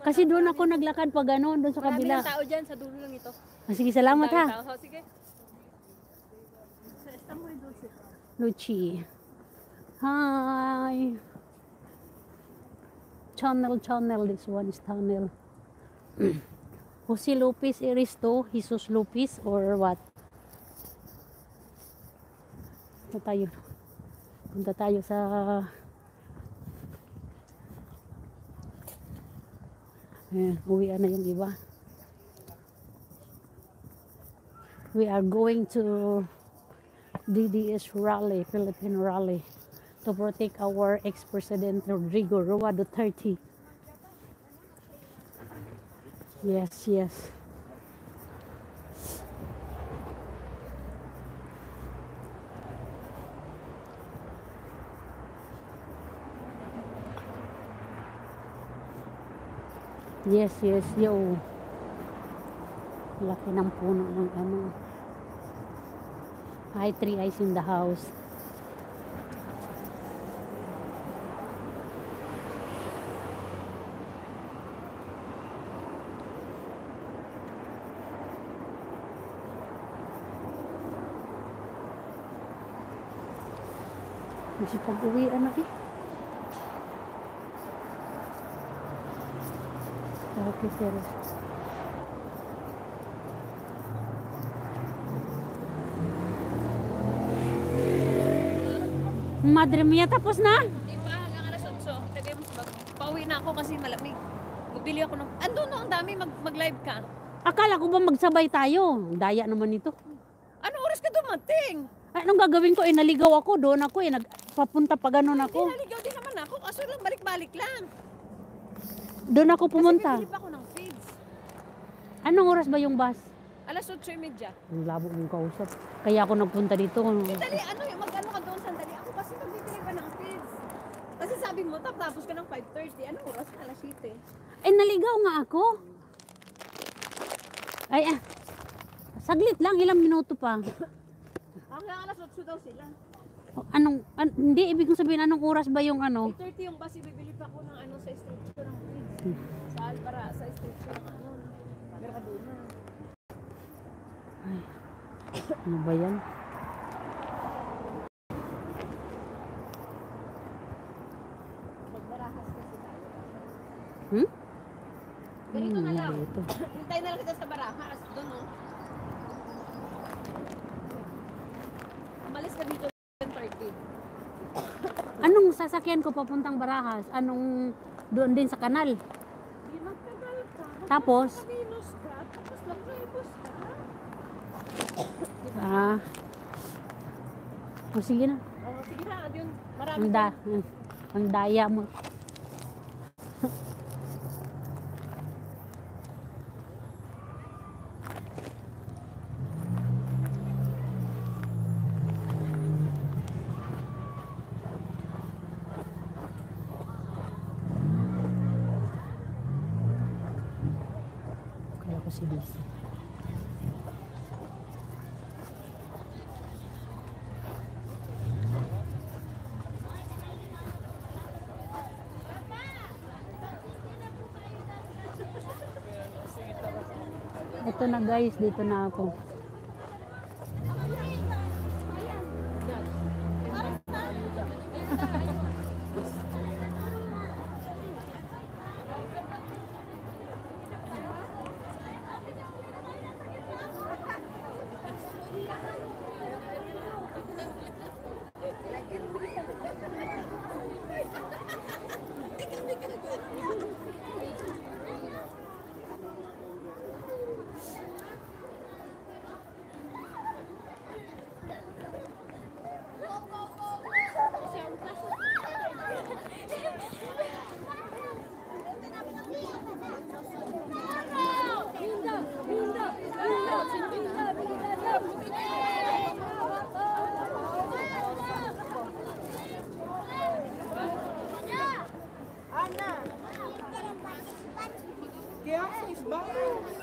Kasi doon ako naglakad pa gano'n, doon sa kabila. Maraming tao dyan, sa dulo lang ito. Sige, salamat ha. Tao. Sige. Luchi. Hi. Channel. This one is tunnel. Jose Lopez Eristo, Jesus Lopez or what? Punta tayo sa uwian na yung iba. We are going to DDS rally, Philippine rally, to protect our ex-president Rodrigo Roa Duterte. Yes. Yes, yo. Laki ng puno ng ano. Hi, 3 eyes in the house. Kasi pag-uwi, anak eh. Okay, sir. Madre mia, tapos na? Di pa, hanggang alas 8. Tagay mo sa bag. Pauwi na ako kasi malamig. Magbili ako ng... Andun no, ang dami mag-live ka. Akala ko ba magsabay tayo? Daya naman ito. Anong oras ka dumating? Ay, anong gagawin ko? Naligaw ako. Doon ako nagpapunta pa ganun ako. Hindi, naligaw din naman ako. Kaso lang, balik-balik lang. Doon ako pumunta. Kasi bibili pa ako ng feeds. Anong oras ba yung bus? Alas 8:30. Ang labo mong kausap. Kaya ako nagpunta dito. Dali, mag-ano ka doon sandali. Ako kasi magbibili pa ng feeds. Kasi sabi mo, tapos ka ng 5:30. Anong oras? Alas 7. Naligaw nga ako. Saglit lang, ilang minuto pa. Hanggang alas 8 daw sila. Hindi, ibig kong sabihin, anong oras ba yung ano? 8:30 yung bus, bibili pa ako ng sa street ko ng feeds. Saan para sa street ko ng Mercadona. Ay, ano ba yan? Magbarahas kasi tayo. Ganito na lang. Hintay na lang kita sa barahas. Doon, no? Umalis ka dito 10:30. Anong sasakyan ko papuntang Barahas? Anong doon din sa kanal? Di magtagal ka. Tapos? Venus ka. Tapos mag-drivos ka. Sige na. Sige na. Yun. Marami. Ang daya mo. Kaya ko si Lisa. Ito na guys, dito na ako. Kaya is bago.